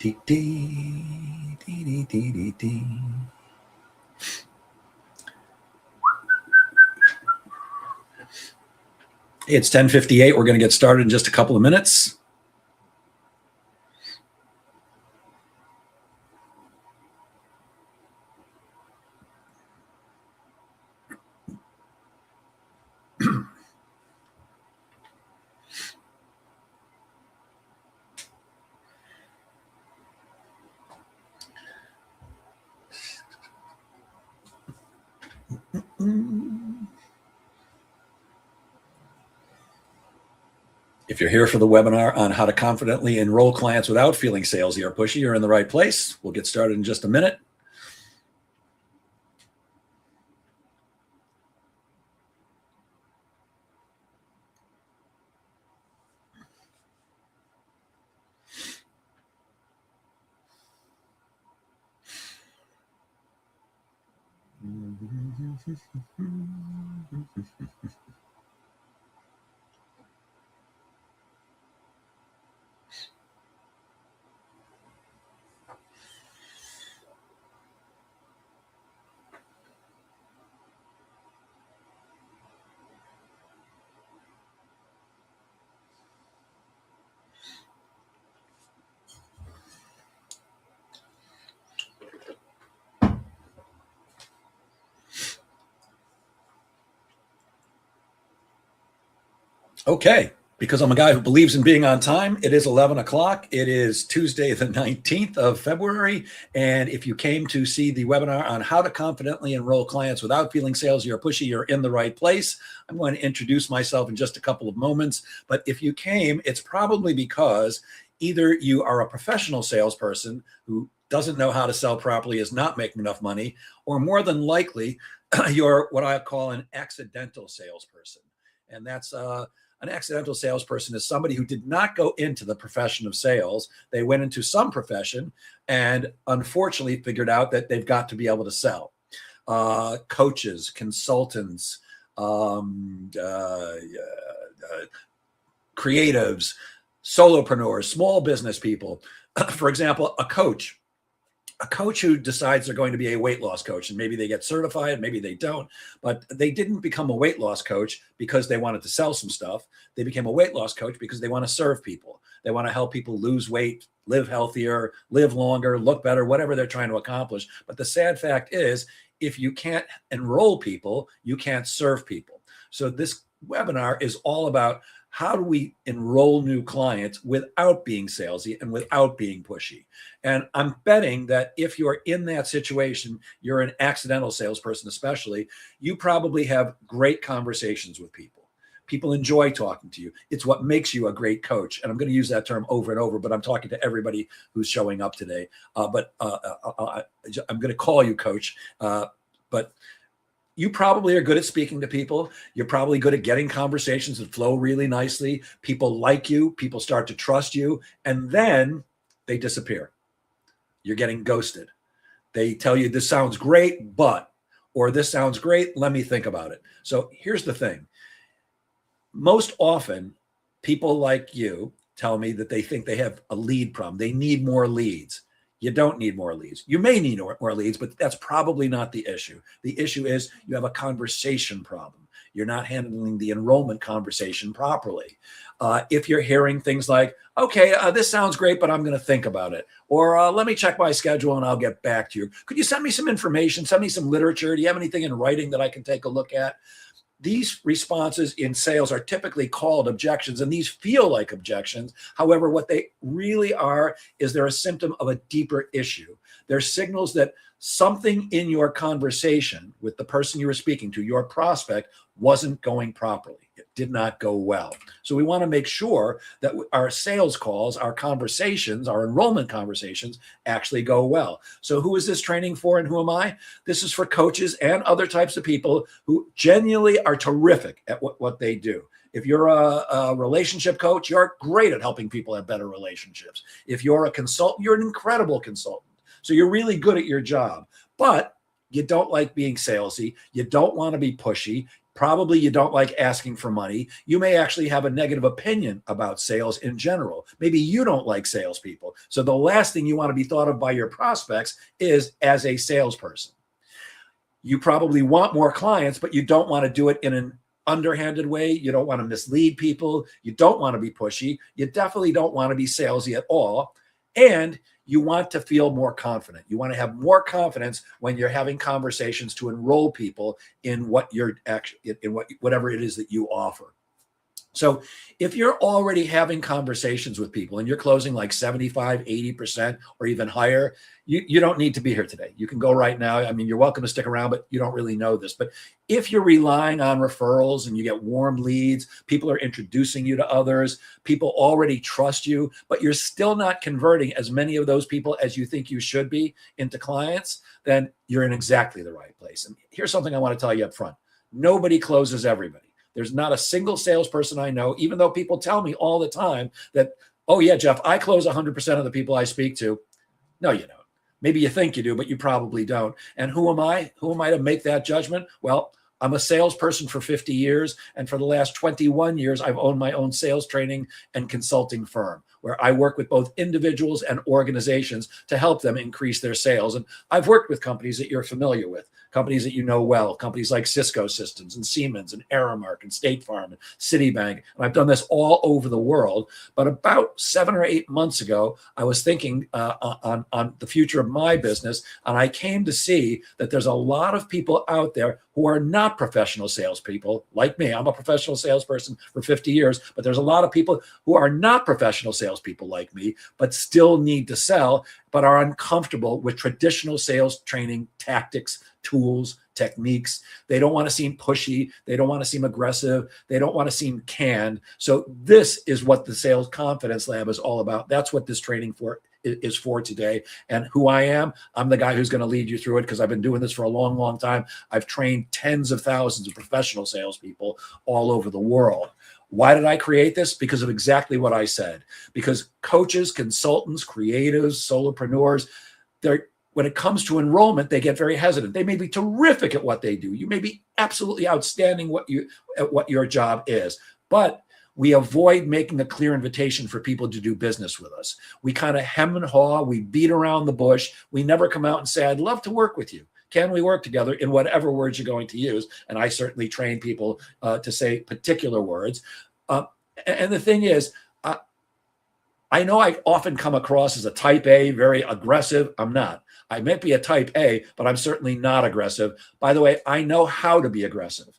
Dee, dee, dee, dee, dee, dee, dee. It's 10:58. We're going to get started in just a couple of minutes. If you're here for the webinar on how to confidently enroll clients without feeling salesy or pushy, you're in the right place. We'll get started in just a minute. Okay, because I'm a guy who believes in being on time, it is 11 o'clock. It is Tuesday, the 19th of February. And if you came to see the webinar on how to confidently enroll clients without feeling salesy or pushy, you're in the right place. I'm going to introduce myself in just a couple of moments. But if you came, it's probably because either you are a professional salesperson who doesn't know how to sell properly, is not making enough money, or more than likely, you're what I call an accidental salesperson. And that's an accidental salesperson is somebody who did not go into the profession of sales. They went into some profession and unfortunately figured out that they've got to be able to sell. Coaches, consultants, creatives, solopreneurs, small business people. For example, a coach who decides they're going to be a weight loss coach, and maybe they get certified, maybe they don't, but they didn't become a weight loss coach because they wanted to sell some stuff. They became a weight loss coach because they want to serve people. They want to help people lose weight, live healthier, live longer, look better, whatever they're trying to accomplish. But the sad fact is, if you can't enroll people, you can't serve people. So this webinar is all about how do we enroll new clients without being salesy and without being pushy? And I'm betting that if you're in that situation, you're an accidental salesperson especially, you probably have great conversations with people. People enjoy talking to you. It's what makes you a great coach. And I'm going to use that term over and over, but I'm talking to everybody who's showing up today. I'm going to call you coach, but you probably are good at speaking to people. You're probably good at getting conversations that flow really nicely. People like you. People start to trust you. And then they disappear. You're getting ghosted. They tell you this sounds great, but, or this sounds great, let me think about it. So here's the thing. Most often, people like you tell me that they think they have a lead problem. They need more leads. You don't need more leads. You may need more leads, but that's probably not the issue. The issue is you have a conversation problem. You're not handling the enrollment conversation properly. If you're hearing things like, okay, this sounds great, but I'm going to think about it. Or let me check my schedule and I'll get back to you. Could you send me some information? Send me some literature. Do you have anything in writing that I can take a look at? These responses in sales are typically called objections, and these feel like objections. However, what they really are is they're a symptom of a deeper issue. They're signals that something in your conversation with the person you were speaking to, your prospect, wasn't going properly. It did not go well. So we want to make sure that our sales calls, our conversations, our enrollment conversations actually go well. So who is this training for and who am I? This is for coaches and other types of people who genuinely are terrific at what they do. If you're a relationship coach, you're great at helping people have better relationships. If you're a consultant, you're an incredible consultant. So you're really good at your job, but you don't like being salesy. You don't want to be pushy. Probably you don't like asking for money. You may actually have a negative opinion about sales in general. Maybe you don't like salespeople. So the last thing you want to be thought of by your prospects is as a salesperson. You probably want more clients, but you don't want to do it in an underhanded way. You don't want to mislead people. You don't want to be pushy. You definitely don't want to be salesy at all. And you want to feel more confident. You want to have more confidence when you're having conversations to enroll people in what you're actually, in whatever it is that you offer. So if you're already having conversations with people and you're closing like 75, 80% or even higher, you don't need to be here today. You can go right now. I mean, you're welcome to stick around, but you don't really know this. But if you're relying on referrals and you get warm leads, people are introducing you to others, people already trust you, but you're still not converting as many of those people as you think you should be into clients, then you're in exactly the right place. And here's something I want to tell you up front. Nobody closes everybody. There's not a single salesperson I know, even though people tell me all the time that, oh yeah, Jeff, I close 100% of the people I speak to. No, you don't. Maybe you think you do, but you probably don't. And who am I? Who am I to make that judgment? Well, I'm a salesperson for 50 years. And for the last 21 years, I've owned my own sales training and consulting firm where I work with both individuals and organizations to help them increase their sales. And I've worked with companies that you're familiar with, companies that you know well, companies like Cisco Systems and Siemens and Aramark and State Farm and Citibank. And I've done this all over the world. But about 7 or 8 months ago, I was thinking on the future of my business, and I came to see that there's a lot of people out there who are not professional salespeople like me. I'm a professional salesperson for 50 years, but there's a lot of people who are not professional salespeople like me, but still need to sell, but are uncomfortable with traditional sales training tactics, tools, techniques. They don't want to seem pushy. They don't want to seem aggressive. They don't want to seem canned. So this is what the Sales Confidence Lab is all about. That's what this training is for today. And who I am, I'm the guy who's going to lead you through it because I've been doing this for a long, long time. I've trained tens of thousands of professional salespeople all over the world. Why did I create this? Because of exactly what I said. Because coaches, consultants, creatives, solopreneurs, when it comes to enrollment, they get very hesitant. They may be terrific at what they do. You may be absolutely outstanding at what your job is, but we avoid making a clear invitation for people to do business with us. We kind of hem and haw. We beat around the bush. We never come out and say, I'd love to work with you. Can we work together, in whatever words you're going to use? And I certainly train people to say particular words. And the thing is, I know I often come across as a type A, very aggressive. I'm not. I might be a type A, but I'm certainly not aggressive. By the way, I know how to be aggressive.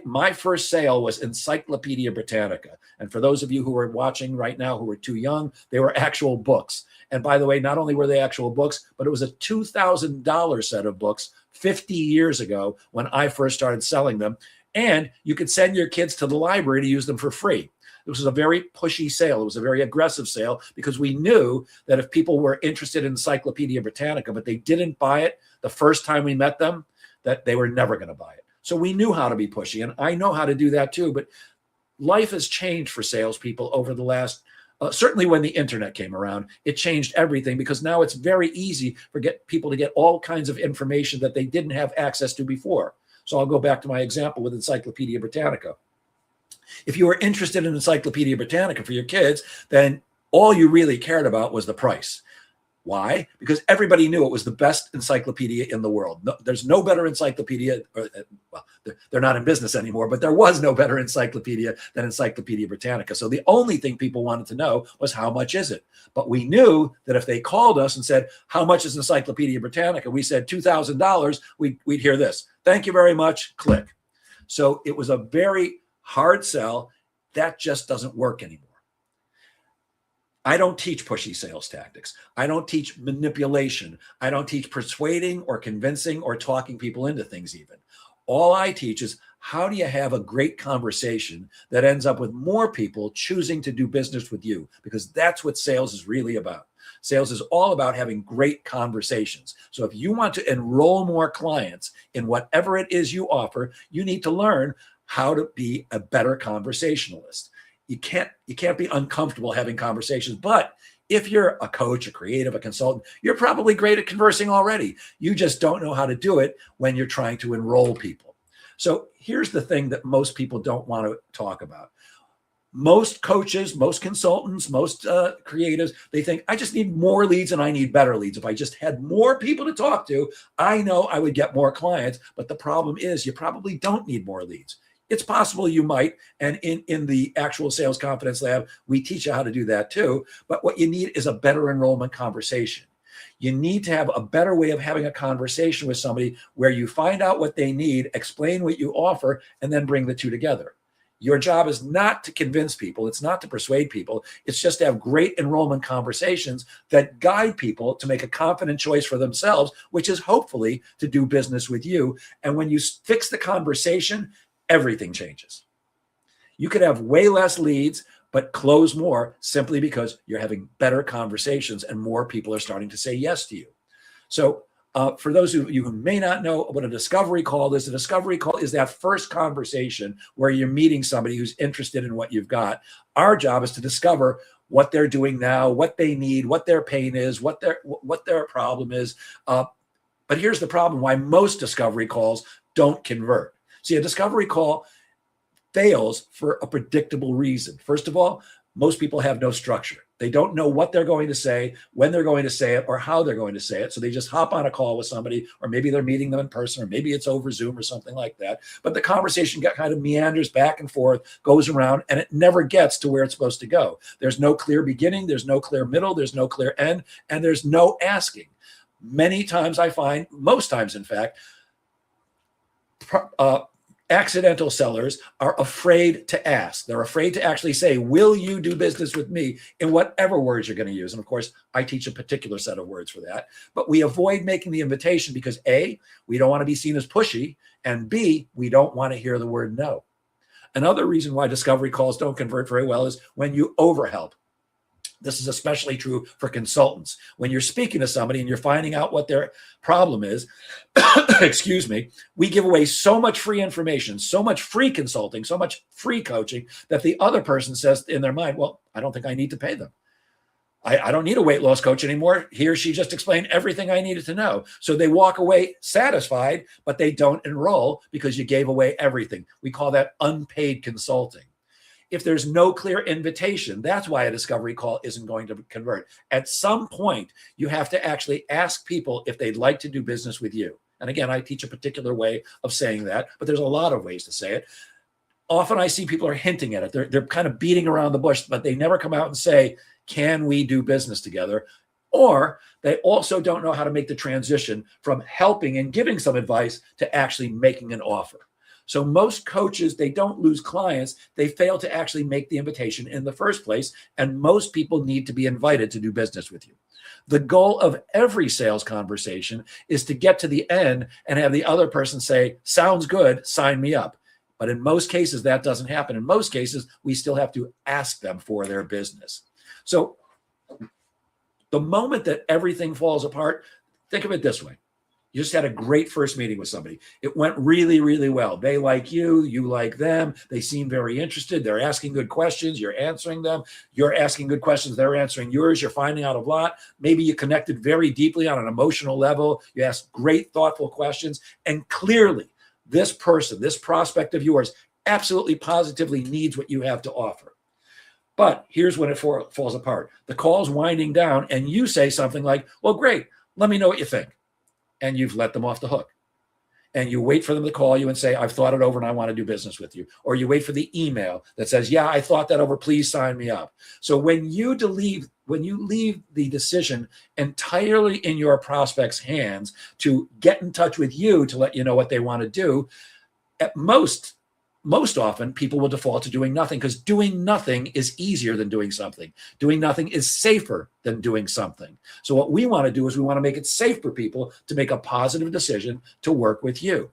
My first sale was Encyclopedia Britannica. And for those of you who are watching right now who are too young, they were actual books. And by the way, not only were they actual books, but it was a $2,000 set of books 50 years ago when I first started selling them. And you could send your kids to the library to use them for free. It was a very pushy sale. It was a very aggressive sale because we knew that if people were interested in Encyclopedia Britannica, but they didn't buy it the first time we met them, that they were never going to buy it. So we knew how to be pushy, and I know how to do that too. But life has changed for salespeople over the last, certainly when the internet came around, it changed everything because now it's very easy for people to get all kinds of information that they didn't have access to before. So I'll go back to my example with Encyclopedia Britannica. If you were interested in Encyclopedia Britannica for your kids, then all you really cared about was the price. Why? Because everybody knew it was the best encyclopedia in the world. No, there's no better encyclopedia, well, they're not in business anymore, but there was no better encyclopedia than Encyclopedia Britannica. So the only thing people wanted to know was how much is it? But we knew that if they called us and said, how much is Encyclopedia Britannica? We said $2,000, we'd hear this. Thank you very much, click. So it was a very hard sell. That just doesn't work anymore. I don't teach pushy sales tactics. I don't teach manipulation. I don't teach persuading or convincing or talking people into things even. All I teach is how do you have a great conversation that ends up with more people choosing to do business with you? Because that's what sales is really about. Sales is all about having great conversations. So if you want to enroll more clients in whatever it is you offer, you need to learn how to be a better conversationalist. You can't be uncomfortable having conversations, but if you're a coach, a creative, a consultant, you're probably great at conversing already. You just don't know how to do it when you're trying to enroll people. So here's the thing that most people don't want to talk about. Most coaches, most consultants, most creatives, they think, I just need more leads and I need better leads. If I just had more people to talk to, I know I would get more clients. But the problem is you probably don't need more leads. It's possible you might. And in the actual Sales Confidence Lab, we teach you how to do that too. But what you need is a better enrollment conversation. You need to have a better way of having a conversation with somebody where you find out what they need, explain what you offer, and then bring the two together. Your job is not to convince people. It's not to persuade people. It's just to have great enrollment conversations that guide people to make a confident choice for themselves, which is hopefully to do business with you. And when you fix the conversation, everything changes. You could have way less leads, but close more simply because you're having better conversations and more people are starting to say yes to you. So for those of you who may not know what a discovery call is, a discovery call is that first conversation where you're meeting somebody who's interested in what you've got. Our job is to discover what they're doing now, what they need, what their pain is, what their problem is. But here's the problem why most discovery calls don't convert. See, a discovery call fails for a predictable reason. First of all, most people have no structure. They don't know what they're going to say, when they're going to say it, or how they're going to say it. So they just hop on a call with somebody, or maybe they're meeting them in person, or maybe it's over Zoom or something like that. But the conversation kind of meanders back and forth, goes around, and it never gets to where it's supposed to go. There's no clear beginning, there's no clear middle, there's no clear end, and there's no asking. Many times I find, most times in fact, accidental sellers are afraid to ask. They're afraid to actually say, will you do business with me, in whatever words you're going to use. And of course, I teach a particular set of words for that. But we avoid making the invitation because A, we don't want to be seen as pushy, and B, we don't want to hear the word no. Another reason why discovery calls don't convert very well is when you overhelp. This is especially true for consultants. When you're speaking to somebody and you're finding out what their problem is, excuse me, we give away so much free information, so much free consulting, so much free coaching that the other person says in their mind, well, I don't think I need to pay them. I don't need a weight loss coach anymore. He or she just explained everything I needed to know. So they walk away satisfied, but they don't enroll because you gave away everything. We call that unpaid consulting. If there's no clear invitation, that's why a discovery call isn't going to convert. At some point, you have to actually ask people if they'd like to do business with you. And again, I teach a particular way of saying that, but there's a lot of ways to say it. Often I see people are hinting at it. They're kind of beating around the bush, but they never come out and say, can we do business together? Or they also don't know how to make the transition from helping and giving some advice to actually making an offer. So most coaches, they don't lose clients. They fail to actually make the invitation in the first place. And most people need to be invited to do business with you. The goal of every sales conversation is to get to the end and have the other person say, sounds good, sign me up. But in most cases, that doesn't happen. In most cases, we still have to ask them for their business. So the moment that everything falls apart, think of it this way. You just had a great first meeting with somebody. It went really, really well. They like you, you like them. They seem very interested. They're asking good questions. You're answering them. You're asking good questions. They're answering yours. You're finding out a lot. Maybe you connected very deeply on an emotional level. You asked great, thoughtful questions. And clearly, this person, this prospect of yours, absolutely positively needs what you have to offer. But here's when it falls apart. The call's winding down, and you say something like, well, great. Let me know what you think. And you've let them off the hook. And you wait for them to call you and say, I've thought it over and I want to do business with you. Or you wait for the email that says, yeah, I thought that over, please sign me up. So when you leave the decision entirely in your prospect's hands to get in touch with you to let you know what they want to do, at most often people will default to doing nothing, because doing nothing is easier than doing something. Doing nothing is safer than doing something. So what we want to do is we want to make it safe for people to make a positive decision to work with you.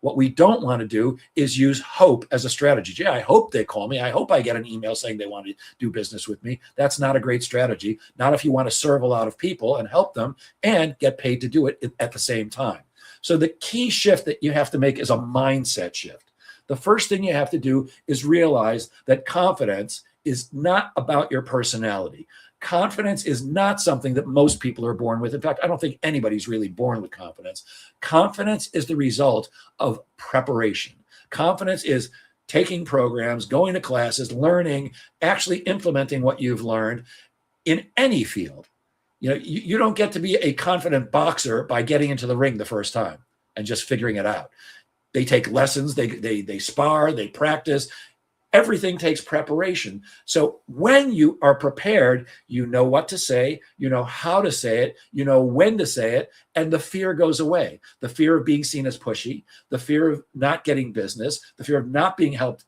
What we don't want to do is use hope as a strategy. Gee, I hope they call me. I hope I get an email saying they want to do business with me. That's not a great strategy. Not if you want to serve a lot of people and help them and get paid to do it at the same time. So the key shift that you have to make is a mindset shift. The first thing you have to do is realize that confidence is not about your personality. Confidence is not something that most people are born with. In fact, I don't think anybody's really born with confidence. Confidence is the result of preparation. Confidence is taking programs, going to classes, learning, actually implementing what you've learned in any field. You don't get to be a confident boxer by getting into the ring the first time and just figuring it out. They take lessons, they spar, they practice. Everything takes preparation. So when you are prepared, you know what to say, you know how to say it, you know when to say it, and the fear goes away. The fear of being seen as pushy, the fear of not getting business, the fear of not being helped,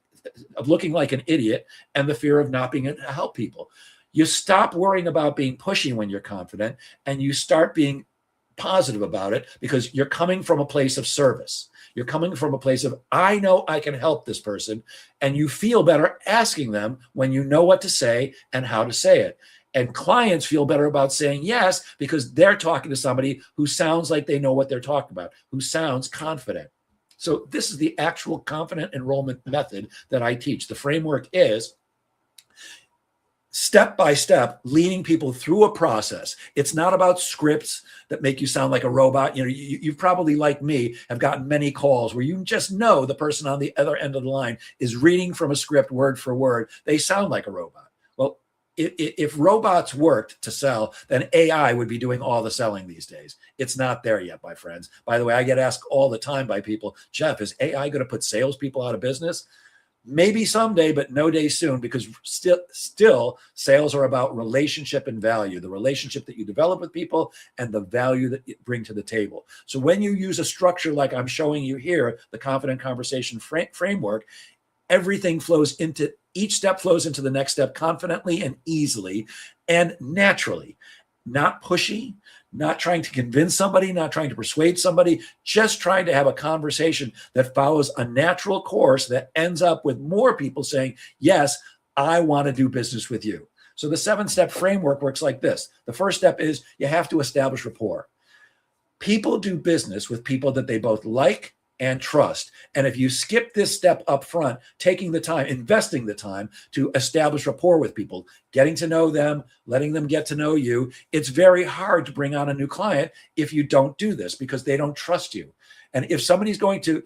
of looking like an idiot, and the fear of not being able to help people. You stop worrying about being pushy when you're confident, and you start being positive about it because you're coming from a place of service. You're coming from a place of, I know I can help this person. And you feel better asking them when you know what to say and how to say it. And clients feel better about saying yes because they're talking to somebody who sounds like they know what they're talking about, who sounds confident. So this is the actual confident enrollment method that I teach. The framework is step by step, leading people through a process. It's not about scripts that make you sound like a robot. You've probably, like me, have gotten many calls where you just know the person on the other end of the line is reading from a script word for word. They sound like a robot. Well, if robots worked to sell, then AI would be doing all the selling these days. It's not there yet, my friends. By the way, I get asked all the time by people, Jeff, is AI going to put salespeople out of business? Maybe someday, but no day soon, because still sales are about relationship and value, the relationship that you develop with people and the value that you bring to the table. So when you use a structure like I'm showing you here, the confident conversation framework, everything flows into, each step flows into the next step confidently and easily and naturally, not pushy, not trying to convince somebody, not trying to persuade somebody, just trying to have a conversation that follows a natural course that ends up with more people saying, yes, I want to do business with you. So the 7-step framework works like this. The first step is you have to establish rapport. People do business with people that they both like and trust. And if you skip this step up front, taking the time, investing the time to establish rapport with people, getting to know them, letting them get to know you, it's very hard to bring on a new client if you don't do this because they don't trust you. And if somebody's going to,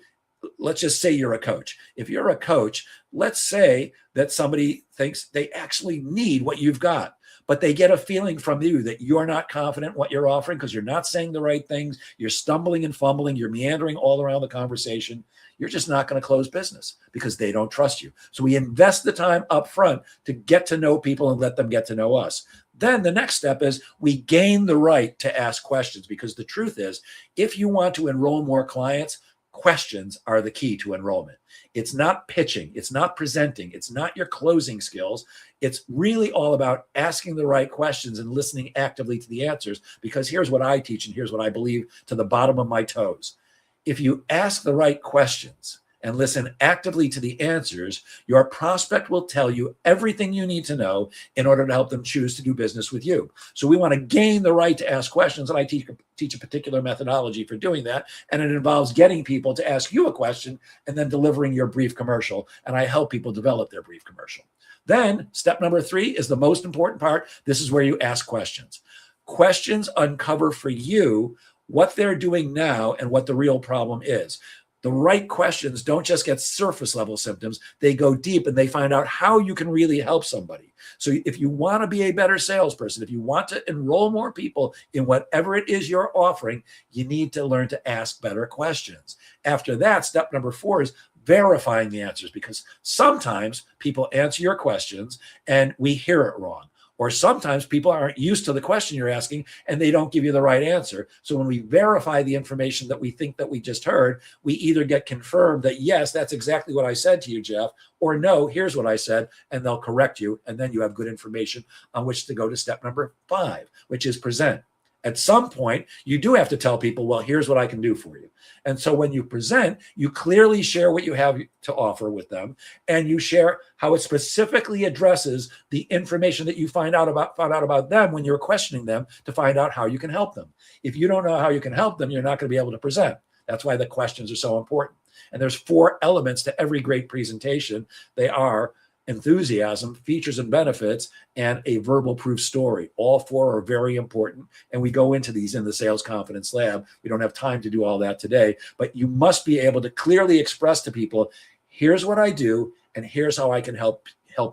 let's just say you're a coach. If you're a coach, let's say that somebody thinks they actually need what you've got, but they get a feeling from you that you're not confident what you're offering because you're not saying the right things. You're stumbling and fumbling. You're meandering all around the conversation. You're just not going to close business because they don't trust you. So we invest the time up front to get to know people and let them get to know us. Then the next step is we gain the right to ask questions, because the truth is, if you want to enroll more clients, questions are the key to enrollment. It's not pitching. It's not presenting. It's not your closing skills. It's really all about asking the right questions and listening actively to the answers, because here's what I teach and here's what I believe to the bottom of my toes. If you ask the right questions and listen actively to the answers, your prospect will tell you everything you need to know in order to help them choose to do business with you. So we want to gain the right to ask questions, and I teach a particular methodology for doing that, and it involves getting people to ask you a question and then delivering your brief commercial, and I help people develop their brief commercial. Then step number 3 is the most important part. This is where you ask questions. Questions uncover for you what they're doing now and what the real problem is. The right questions don't just get surface level symptoms. They go deep and they find out how you can really help somebody. So if you want to be a better salesperson, if you want to enroll more people in whatever it is you're offering, you need to learn to ask better questions. After that, step number 4 is verifying the answers, because sometimes people answer your questions and we hear it wrong. Or sometimes people aren't used to the question you're asking and they don't give you the right answer. So when we verify the information that we think that we just heard, we either get confirmed that, yes, that's exactly what I said to you, Jeff, or no, here's what I said, and they'll correct you. And then you have good information on which to go to step number 5, which is present. At some point, you do have to tell people, well, here's what I can do for you. And so when you present, you clearly share what you have to offer with them, and you share how it specifically addresses the information that you found out about them when you're questioning them to find out how you can help them. If you don't know how you can help them, you're not going to be able to present. That's why the questions are so important. And there's 4 elements to every great presentation. They are enthusiasm, features and benefits, and a verbal proof story. All 4 are very important, and we go into these in the Sales Confidence Lab. We don't have time to do all that today, but you must be able to clearly express to people, Here's what I do, and here's how I can help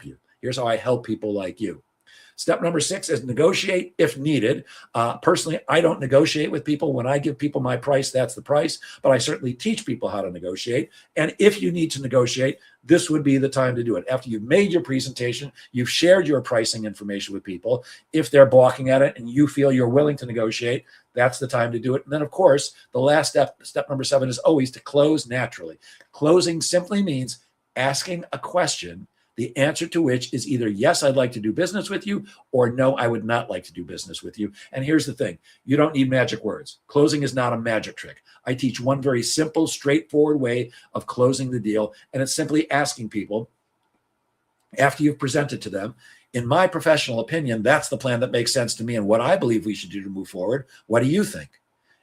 you. Here's how I help people like you. Step number 6 is negotiate if needed. Personally, I don't negotiate with people. When I give people my price, that's the price. But I certainly teach people how to negotiate. And if you need to negotiate, this would be the time to do it. After you've made your presentation, you've shared your pricing information with people. If they're balking at it and you feel you're willing to negotiate, that's the time to do it. And then, of course, the last step number 7, is always to close naturally. Closing simply means asking a question, the answer to which is either yes, I'd like to do business with you, or no, I would not like to do business with you. And here's the thing. You don't need magic words. Closing is not a magic trick. I teach one very simple, straightforward way of closing the deal. And it's simply asking people, after you've presented to them, in my professional opinion, that's the plan that makes sense to me and what I believe we should do to move forward. What do you think?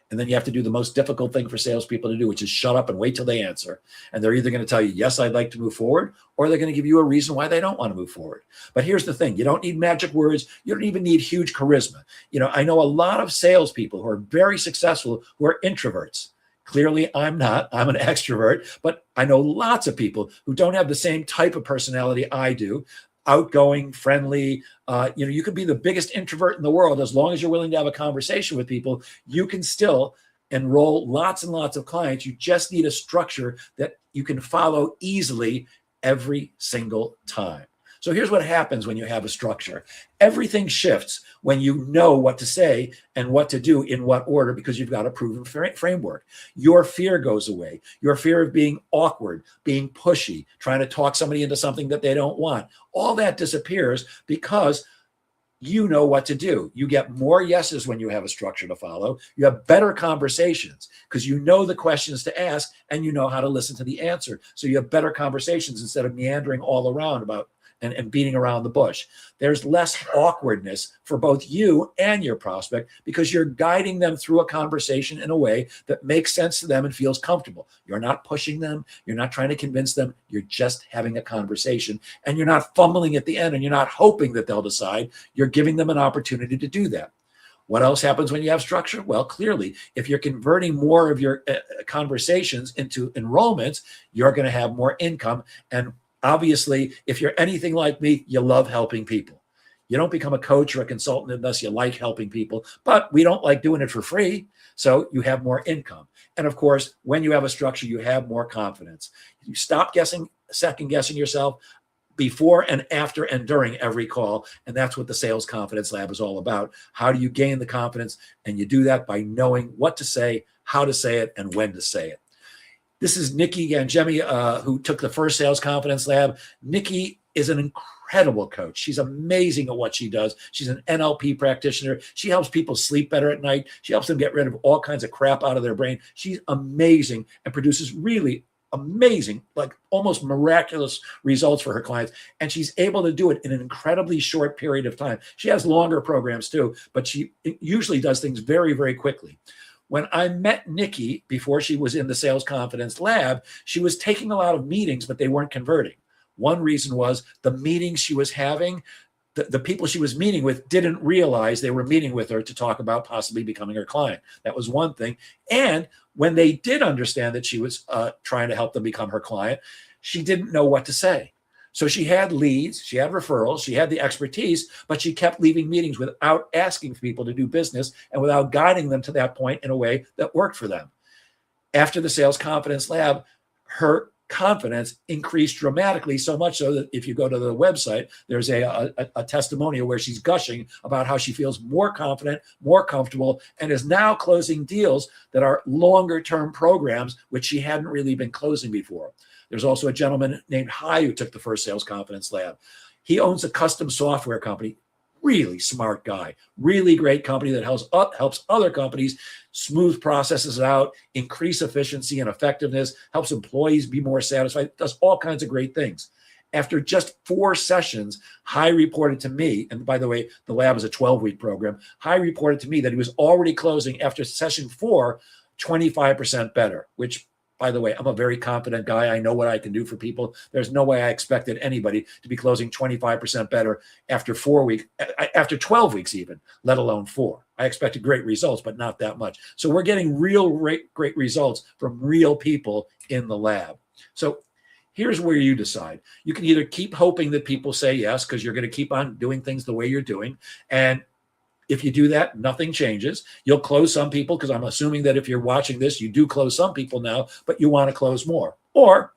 And then you have to do the most difficult thing for salespeople to do, which is shut up and wait till they answer. And they're either going to tell you, yes, I'd like to move forward, or they're going to give you a reason why they don't want to move forward. But here's the thing. You don't need magic words. You don't even need huge charisma. I know a lot of salespeople who are very successful who are introverts. Clearly, I'm not. I'm an extrovert. But I know lots of people who don't have the same type of personality I do. Outgoing, friendly. You could be the biggest introvert in the world. As long as you're willing to have a conversation with people, you can still enroll lots and lots of clients. You just need a structure that you can follow easily every single time. So here's what happens when you have a structure. Everything shifts when you know what to say and what to do in what order, because you've got a proven framework. Your fear goes away. Your fear of being awkward, being pushy, trying to talk somebody into something that they don't want. All that disappears because you know what to do. You get more yeses when you have a structure to follow. You have better conversations because you know the questions to ask and you know how to listen to the answer. So you have better conversations instead of meandering all around about and beating around the bush. There's less awkwardness for both you and your prospect because you're guiding them through a conversation in a way that makes sense to them and feels comfortable. You're not pushing them. You're not trying to convince them. You're just having a conversation, and you're not fumbling at the end, and you're not hoping that they'll decide. You're giving them an opportunity to do that. What else happens when you have structure? Well, clearly, if you're converting more of your conversations into enrollments, you're going to have more income. And obviously, if you're anything like me, you love helping people. You don't become a coach or a consultant unless you like helping people, but we don't like doing it for free. So you have more income. And of course, when you have a structure, you have more confidence. You stop second guessing yourself before and after and during every call. And that's what the Sales Confidence Lab is all about. How do you gain the confidence? And you do that by knowing what to say, how to say it, and when to say it. This is Nikki Gangemi, who took the first Sales Confidence Lab. Nikki is an incredible coach. She's amazing at what she does. She's an NLP practitioner. She helps people sleep better at night. She helps them get rid of all kinds of crap out of their brain. She's amazing and produces really amazing, like almost miraculous results for her clients. And she's able to do it in an incredibly short period of time. She has longer programs too, but she usually does things very, very quickly. When I met Nikki before she was in the Sales Confidence Lab, she was taking a lot of meetings, but they weren't converting. One reason was the meetings she was having, the people she was meeting with didn't realize they were meeting with her to talk about possibly becoming her client. That was one thing. And when they did understand that she was trying to help them become her client, she didn't know what to say. So she had leads, she had referrals, she had the expertise, but she kept leaving meetings without asking people to do business and without guiding them to that point in a way that worked for them. After the Sales Confidence Lab, her confidence increased dramatically, so much so that if you go to the website, there's a testimonial where she's gushing about how she feels more confident, more comfortable, and is now closing deals that are longer term programs, which she hadn't really been closing before. There's also a gentleman named Hai who took the first Sales Confidence Lab. He owns a custom software company. Really smart guy, really great company that helps other companies smooth processes out, increase efficiency and effectiveness, helps employees be more satisfied, does all kinds of great things. After just 4 sessions, Hai reported to me, and by the way, the lab is a 12-week program. Hai reported to me that he was already closing after session 4, 25% better, which, by the way, I'm a very confident guy. I know what I can do for people. There's no way I expected anybody to be closing 25% better after 4 weeks, after 12 weeks even, let alone 4. I expected great results, but not that much. So we're getting real great results from real people in the lab. So Here's where you decide. You can either keep hoping that people say yes, because you're going to keep on doing things the way you're doing. And if you do that, nothing changes. You'll close some people, because I'm assuming that if you're watching this, you do close some people now, but you want to close more. Or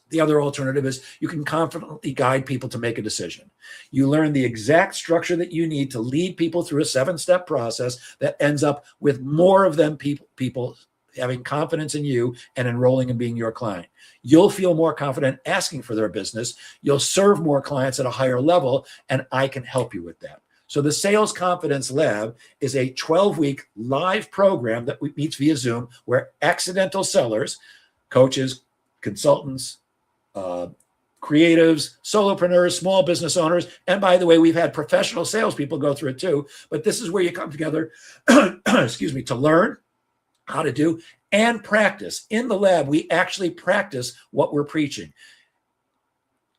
the other alternative is you can confidently guide people to make a decision. You learn the exact structure that you need to lead people through a 7-step process that ends up with more of them people having confidence in you and enrolling and being your client. You'll feel more confident asking for their business. You'll serve more clients at a higher level, and I can help you with that. So the Sales Confidence Lab is a 12-week live program that meets via Zoom, where accidental sellers, coaches, consultants, creatives, solopreneurs, small business owners, and by the way, we've had professional salespeople go through it too, but this is where you come together, excuse me, to learn how to do and practice. In the lab, we actually practice what we're preaching.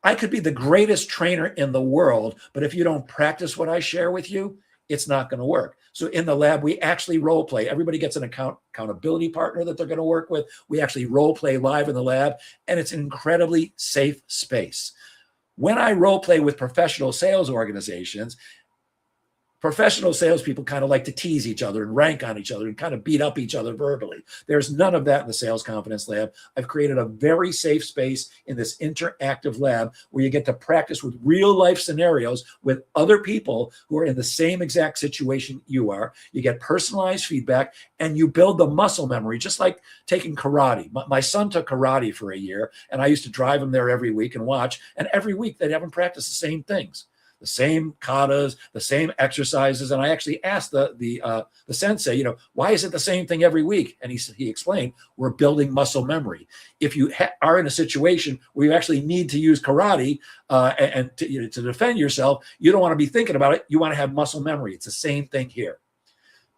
I could be the greatest trainer in the world, but if you don't practice what I share with you, it's not going to work. So in the lab, we actually role play. Everybody gets an accountability partner that they're going to work with. We actually role play live in the lab, and it's an incredibly safe space. When I role play with professional sales organizations, professional salespeople kind of like to tease each other and rank on each other and kind of beat up each other verbally. There's none of that in the Sales Confidence Lab. I've created a very safe space in this interactive lab where you get to practice with real life scenarios with other people who are in the same exact situation you are. You get personalized feedback, and you build the muscle memory, just like taking karate. My son took karate for a year, and I used to drive him there every week and watch. And every week they'd have him practice the same things, the same katas, the same exercises. And I actually asked the sensei, why is it the same thing every week? And he explained, we're building muscle memory. If you are in a situation where you actually need to use karate and to defend yourself, you don't want to be thinking about it. You want to have muscle memory. It's the same thing here.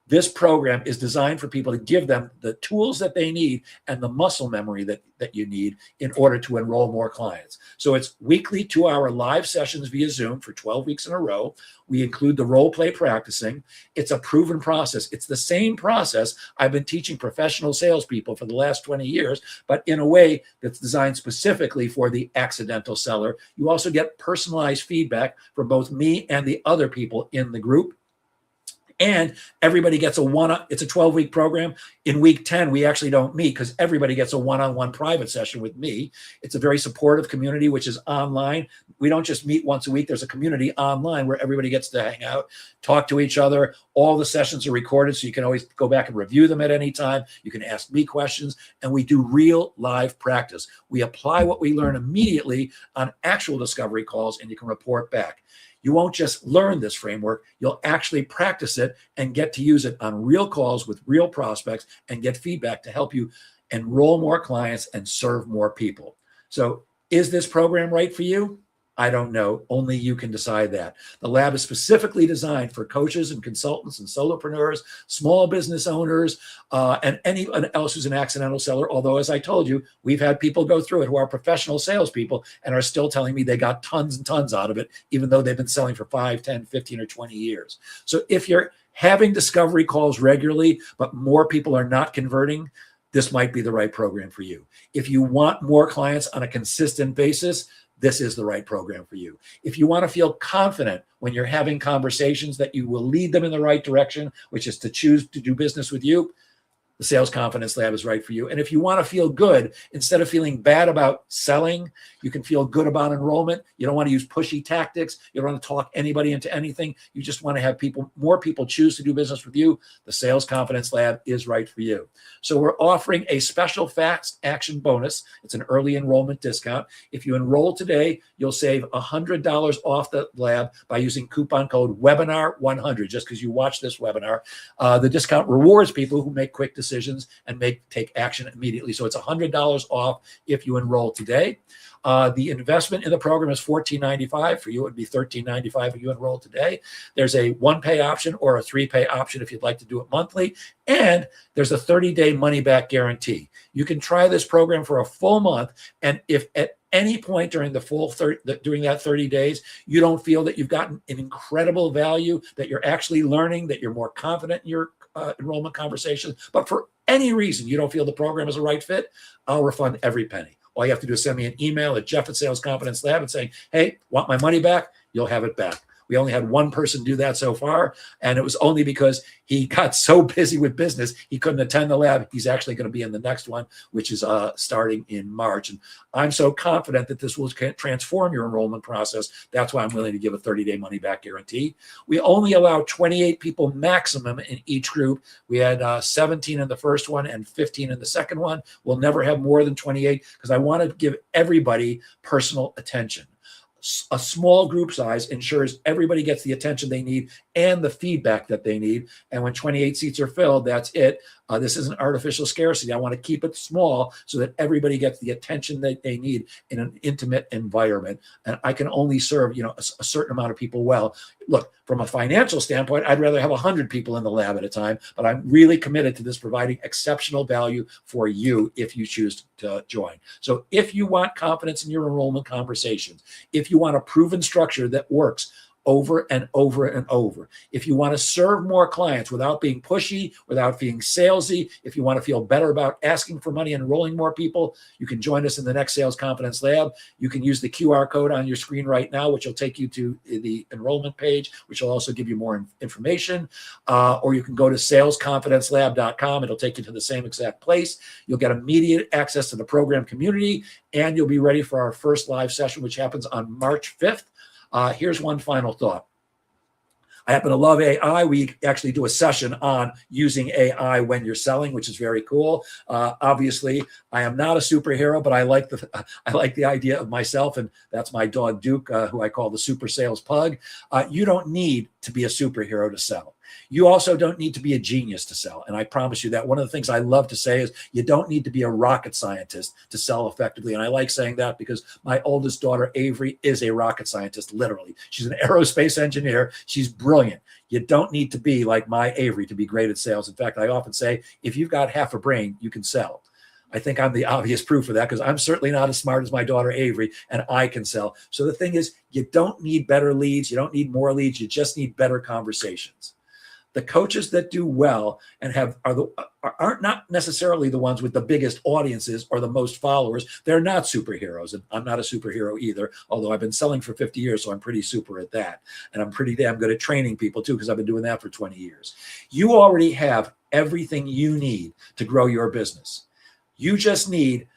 This program is designed for people to give them the tools that they need and the muscle memory that you need in order to enroll more clients. So it's weekly 2-hour live sessions via Zoom for 12 weeks in a row. We include the role play practicing. It's a proven process. It's the same process I've been teaching professional salespeople for the last 20 years, but in a way that's designed specifically for the accidental seller. You also get personalized feedback from both me and the other people in the group. And everybody gets it's a 12-week program. In week 10, we actually don't meet because everybody gets a one-on-one private session with me. It's a very supportive community, which is online. We don't just meet once a week. There's a community online where everybody gets to hang out, talk to each other. All the sessions are recorded, so you can always go back and review them at any time. You can ask me questions, and we do real live practice. We apply what we learn immediately on actual discovery calls, and you can report back. You won't just learn this framework, you'll actually practice it and get to use it on real calls with real prospects and get feedback to help you enroll more clients and serve more people. So is this program right for you? I don't know. Only you can decide that. The lab is specifically designed for coaches and consultants and solopreneurs, small business owners, and anyone else who's an accidental seller. Although, as I told you, we've had people go through it who are professional salespeople and are still telling me they got tons and tons out of it, even though they've been selling for 5, 10, 15, or 20 years. So if you're having discovery calls regularly, but more people are not converting, this might be the right program for you. If you want more clients on a consistent basis, this is the right program for you. If you want to feel confident when you're having conversations that you will lead them in the right direction, which is to choose to do business with you, the Sales Confidence Lab is right for you. And if you want to feel good, instead of feeling bad about selling, you can feel good about enrollment. You don't want to use pushy tactics. You don't want to talk anybody into anything. You just want to have more people choose to do business with you. The Sales Confidence Lab is right for you. So we're offering a special fast action bonus. It's an early enrollment discount. If you enroll today, you'll save $100 off the lab by using coupon code webinar100, just because you watch this webinar. The discount rewards people who make quick decisions and take action immediately. So it's $100 off if you enroll today. The investment in the program is $14.95. For you, it would be $13.95 if you enroll today. There's a 1-pay option or a 3-pay option if you'd like to do it monthly. And there's a 30-day money-back guarantee. You can try this program for a full month. And if at any point during during that 30 days, you don't feel that you've gotten an incredible value, that you're actually learning, that you're more confident in your enrollment conversations, but for any reason you don't feel the program is a right fit, I'll refund every penny. All you have to do is send me an email at Jeff@Sales Confidence Lab and saying, hey, want my money back? You'll have it back. We only had one person do that so far, and it was only because he got so busy with business he couldn't attend the lab. He's actually going to be in the next one, which is starting in March. And I'm so confident that this will transform your enrollment process. That's why I'm willing to give a 30-day money-back guarantee. We only allow 28 people maximum in each group. We had 17 in the first one and 15 in the second one. We'll never have more than 28 because I want to give everybody personal attention. A small group size ensures everybody gets the attention they need and the feedback that they need. And when 28 seats are filled, that's it. This isn't artificial scarcity. I want to keep it small so that everybody gets the attention that they need in an intimate environment. And I can only serve, a certain amount of people well. Look, from a financial standpoint, I'd rather have 100 people in the lab at a time, but I'm really committed to this providing exceptional value for you if you choose to join. So if you want confidence in your enrollment conversations, if you want a proven structure that works over and over and over, if you want to serve more clients without being pushy, without being salesy, if you want to feel better about asking for money and enrolling more people, you can join us in the next Sales Confidence Lab. You can use the QR code on your screen right now, which will take you to the enrollment page, which will also give you more information. Or you can go to salesconfidencelab.com. It'll take you to the same exact place. You'll get immediate access to the program community, and you'll be ready for our first live session, which happens on March 5th. Here's one final thought. I happen to love AI. We actually do a session on using AI when you're selling, which is very cool. Obviously, I am not a superhero, but I like the idea of myself, and that's my dog Duke, who I call the Super Sales Pug. You don't need to be a superhero to sell. You also don't need to be a genius to sell. And I promise you that one of the things I love to say is you don't need to be a rocket scientist to sell effectively. And I like saying that because my oldest daughter, Avery, is a rocket scientist, literally. She's an aerospace engineer. She's brilliant. You don't need to be like my Avery to be great at sales. In fact, I often say, if you've got half a brain, you can sell. I think I'm the obvious proof of that because I'm certainly not as smart as my daughter Avery, and I can sell. So the thing is, you don't need better leads. You don't need more leads. You just need better conversations. The coaches that do well and aren't not necessarily the ones with the biggest audiences or the most followers. They're not superheroes, and I'm not a superhero either, although I've been selling for 50 years, so I'm pretty super at that. And I'm pretty damn good at training people too, because I've been doing that for 20 years. You already have everything you need to grow your business. You just need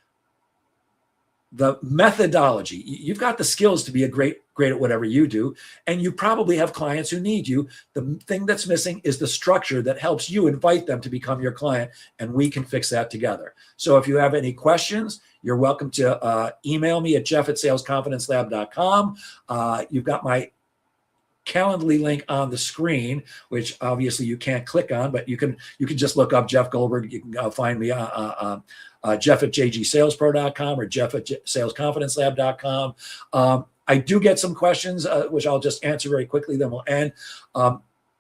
the methodology. You've got the skills to be great at whatever you do, and you probably have clients who need you. The thing that's missing is the structure that helps you invite them to become your client, and we can fix that together. So if you have any questions, you're welcome to email me at jeff@salesconfidencelab.com. You've got my Calendly link on the screen, which obviously you can't click on, but you can just look up Jeff Goldberg. You can find me Jeff@jgsalespro.com or Jeff@salesconfidencelab.com. I do get some questions, which I'll just answer very quickly, then we'll end.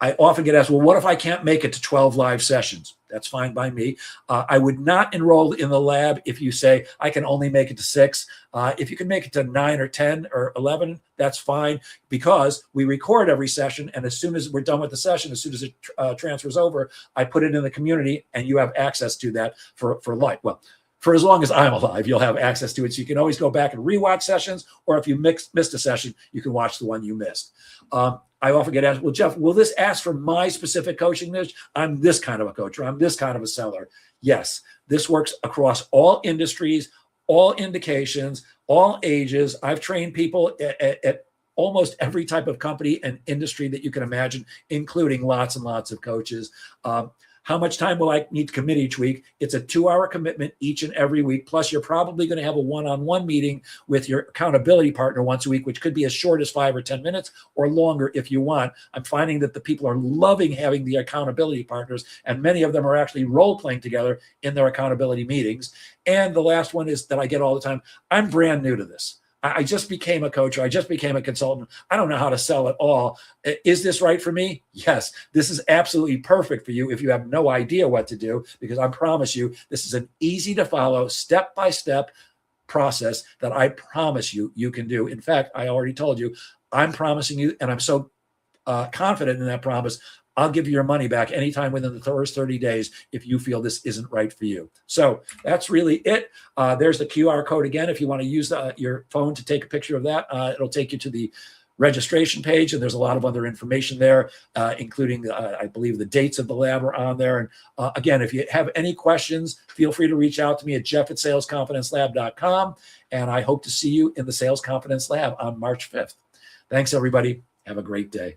I often get asked, well, what if I can't make it to 12 live sessions? That's fine by me. I would not enroll in the lab if you say, I can only make it to 6. If you can make it to 9 or 10 or 11, that's fine, because we record every session. And as soon as we're done with the session, as soon as it transfers over, I put it in the community, and you have access to that for life. Well, for as long as I'm alive, you'll have access to it. So you can always go back and rewatch sessions, or if you missed a session, you can watch the one you missed. I often get asked, well, Jeff, will this ask for my specific coaching niche? I'm this kind of a coach, or I'm this kind of a seller. Yes, this works across all industries, all indications, all ages. I've trained people at almost every type of company and industry that you can imagine, including lots and lots of coaches. How much time will I need to commit each week? It's a 2-hour commitment each and every week. Plus, you're probably going to have a one-on-one meeting with your accountability partner once a week, which could be as short as 5 or 10 minutes or longer if you want. I'm finding that the people are loving having the accountability partners, and many of them are actually role-playing together in their accountability meetings. And the last one is that I get all the time. I'm brand new to this. I just became a coach, or I just became a consultant. I don't know how to sell at all. Is this right for me? Yes, this is absolutely perfect for you if you have no idea what to do, because I promise you, this is an easy to follow, step-by-step process that I promise you can do. In fact, I already told you, I'm promising you, and I'm so confident in that promise, I'll give you your money back anytime within the first 30 days if you feel this isn't right for you. So that's really it. There's the QR code again. If you want to use your phone to take a picture of that, it'll take you to the registration page, and there's a lot of other information there, including, I believe, the dates of the lab are on there. And again, if you have any questions, feel free to reach out to me at jeff@salesconfidencelab.com, and I hope to see you in the Sales Confidence Lab on March 5th. Thanks, everybody. Have a great day.